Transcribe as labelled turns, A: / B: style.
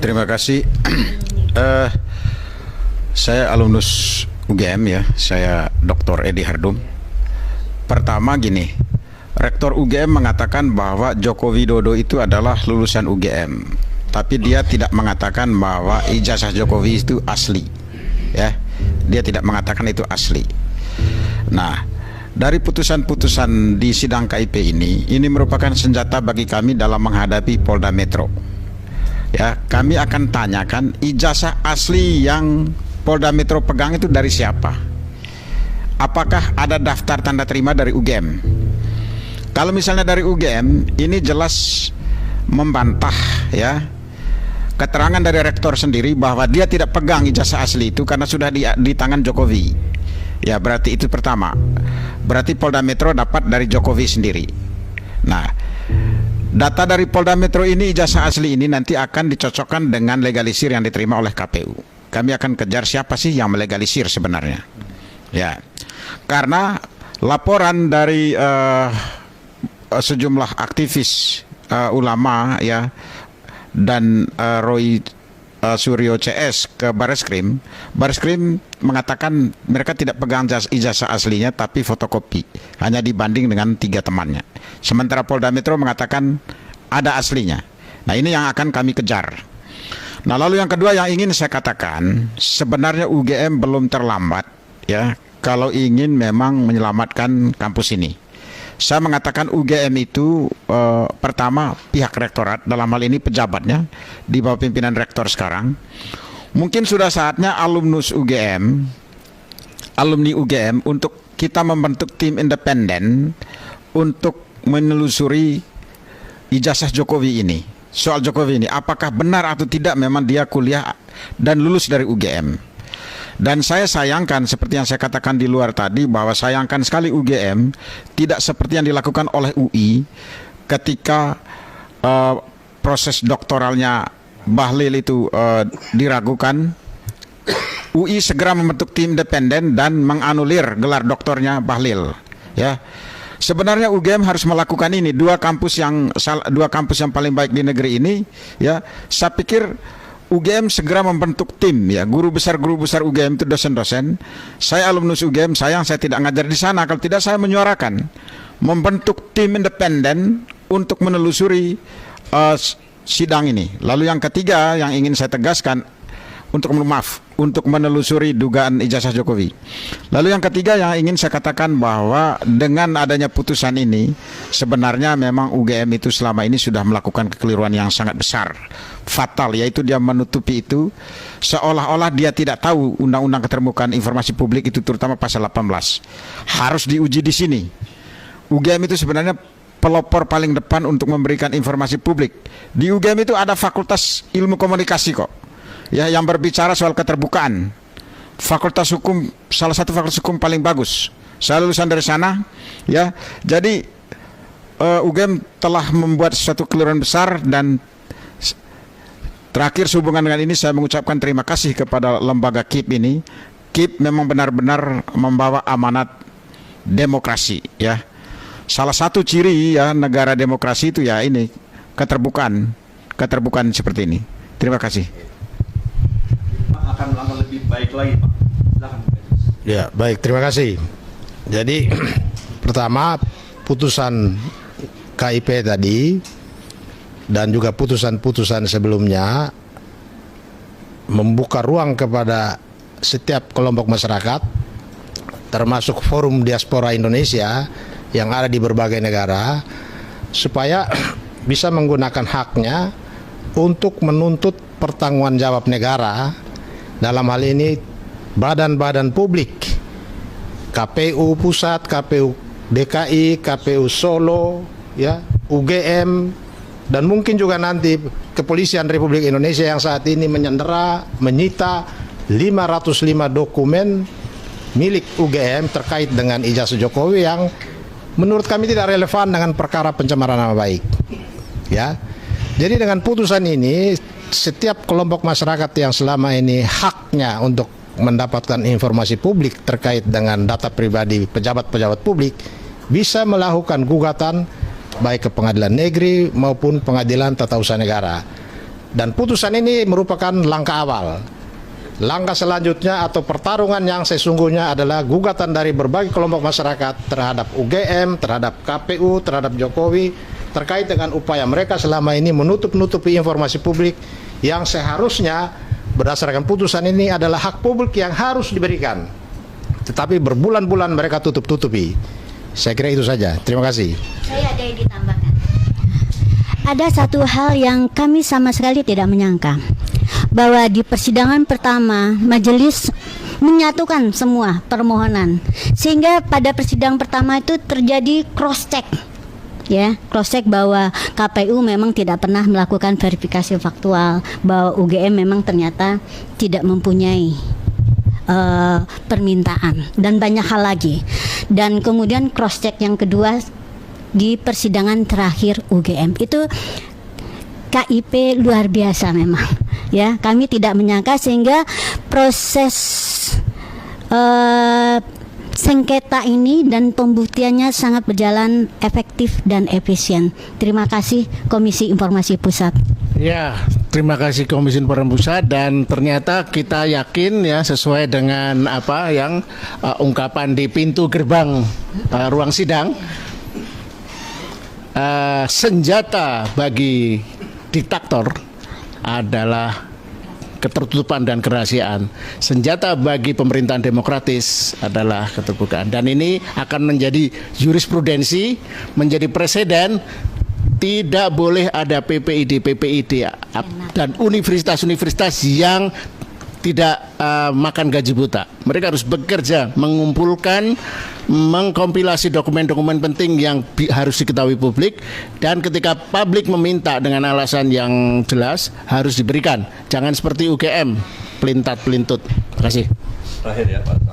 A: Terima kasih. Eh, saya alumnus UGM ya, saya Dr. Edi Hardum. Pertama gini, Rektor UGM mengatakan bahwa Joko Widodo itu adalah lulusan UGM, tapi dia tidak mengatakan bahwa ijazah Jokowi itu asli. Ya, dia tidak mengatakan itu asli. Nah, dari putusan-putusan di sidang KIP ini merupakan senjata bagi kami dalam menghadapi Polda Metro. Ya, kami akan tanyakan ijazah asli yang Polda Metro pegang itu dari siapa? Apakah ada daftar tanda terima dari UGM? Kalau misalnya dari UGM, ini jelas membantah ya keterangan dari rektor sendiri bahwa dia tidak pegang ijazah asli itu karena sudah di tangan Jokowi. Ya, berarti itu pertama. Berarti Polda Metro dapat dari Jokowi sendiri. Nah, data dari Polda Metro ini, ijazah asli ini nanti akan dicocokkan dengan legalisir yang diterima oleh KPU. Kami akan kejar siapa sih yang melegalisir sebenarnya. Ya, karena laporan dari sejumlah aktivis ulama ya dan Roy Suryo CS ke Bareskrim mengatakan mereka tidak pegang ijazah aslinya tapi fotokopi, hanya dibanding dengan 3 temannya. Sementara Polda Metro mengatakan ada aslinya. Nah, ini yang akan kami kejar. Nah, lalu yang kedua yang ingin saya katakan, sebenarnya UGM belum terlambat ya kalau ingin memang menyelamatkan kampus ini. Saya mengatakan UGM itu pertama pihak rektorat, dalam hal ini pejabatnya di bawah pimpinan rektor sekarang. Mungkin sudah saatnya alumni UGM untuk kita membentuk tim independen untuk menelusuri ijazah Jokowi ini. Soal Jokowi ini, apakah benar atau tidak memang dia kuliah dan lulus dari UGM. Dan saya sayangkan seperti yang saya katakan di luar tadi, bahwa sayangkan sekali UGM tidak seperti yang dilakukan oleh UI ketika proses doktoralnya Bahlil itu diragukan. UI segera membentuk tim independen dan menganulir gelar doktornya Bahlil. Ya, sebenarnya UGM harus melakukan ini. Dua kampus yang paling baik di negeri ini, ya, saya pikir UGM segera membentuk tim ya, guru besar UGM itu dosen-dosen. Saya alumnus UGM, sayang saya tidak ngajar di sana. Kalau tidak saya menyuarakan membentuk tim independen untuk menelusuri sidang ini. Lalu yang ketiga yang ingin saya tegaskan untuk menelusuri dugaan ijazah Jokowi. Lalu yang ketiga yang ingin saya katakan bahwa dengan adanya putusan ini sebenarnya memang UGM itu selama ini sudah melakukan kekeliruan yang sangat besar, fatal, yaitu dia menutupi itu seolah-olah dia tidak tahu Undang-Undang Keterbukaan Informasi Publik itu, terutama pasal 18 harus diuji di sini. UGM itu sebenarnya pelopor paling depan untuk memberikan informasi publik. Di UGM itu ada Fakultas Ilmu Komunikasi kok. Ya, yang berbicara soal keterbukaan. Fakultas Hukum, salah satu fakultas hukum paling bagus. Saya lulusan dari sana, ya. Jadi UGM telah membuat suatu kekeliruan besar, dan terakhir sehubungan dengan ini saya mengucapkan terima kasih kepada lembaga KIP ini. KIP memang benar-benar membawa amanat demokrasi, ya. Salah satu ciri ya negara demokrasi itu ya ini keterbukaan seperti ini. Terima kasih.
B: Akan melangkah lebih baik lagi, Pak. Silakan.
C: Ya, baik, terima kasih. Jadi pertama, putusan KIP tadi dan juga putusan-putusan sebelumnya membuka ruang kepada setiap kelompok masyarakat, termasuk Forum Diaspora Indonesia yang ada di berbagai negara, supaya bisa menggunakan haknya untuk menuntut pertanggungjawaban negara. Dalam hal ini badan-badan publik, KPU Pusat, KPU DKI, KPU Solo, ya, UGM, dan mungkin juga nanti Kepolisian Republik Indonesia yang saat ini menyita 505 dokumen milik UGM terkait dengan ijazah Jokowi yang menurut kami tidak relevan dengan perkara pencemaran nama baik. Ya, jadi dengan putusan ini, setiap kelompok masyarakat yang selama ini haknya untuk mendapatkan informasi publik terkait dengan data pribadi pejabat-pejabat publik bisa melakukan gugatan baik ke pengadilan negeri maupun pengadilan tata usaha negara. Dan putusan ini merupakan langkah awal. Langkah selanjutnya atau pertarungan yang sesungguhnya adalah gugatan dari berbagai kelompok masyarakat terhadap UGM, terhadap KPU, terhadap Jokowi, terkait dengan upaya mereka selama ini menutup-nutupi informasi publik yang seharusnya berdasarkan putusan ini adalah hak publik yang harus diberikan. Tetapi berbulan-bulan mereka tutup-tutupi. Saya kira itu saja. Terima kasih.
D: Saya ada yang ditambahkan. Ada satu hal yang kami sama sekali tidak menyangka, bahwa di persidangan pertama majelis menyatukan semua permohonan, sehingga pada persidangan pertama itu terjadi cross check, ya, cross check bahwa KPU memang tidak pernah melakukan verifikasi faktual, bahwa UGM memang ternyata tidak mempunyai permintaan, dan banyak hal lagi. Dan kemudian cross check yang kedua di persidangan terakhir UGM itu KIP luar biasa memang, ya, kami tidak menyangka, sehingga proses sengketa ini dan pembuktiannya sangat berjalan efektif dan efisien. Terima kasih Komisi Informasi Pusat.
E: Ya, terima kasih Komisi Informasi Pusat, dan ternyata kita yakin ya sesuai dengan apa yang ungkapan di pintu gerbang ruang sidang, senjata bagi diktator adalah ketertutupan dan kerahasiaan. Senjata bagi pemerintahan demokratis adalah keterbukaan. Dan ini akan menjadi jurisprudensi, menjadi presiden. Tidak boleh ada PPID dan universitas-universitas yang tidak makan gaji buta. Mereka harus bekerja, mengumpulkan, mengkompilasi dokumen-dokumen penting yang harus diketahui publik, dan ketika publik meminta dengan alasan yang jelas harus diberikan. Jangan seperti UGM, pelintat-pelintut. Terima kasih.
B: Terakhir ya Pak.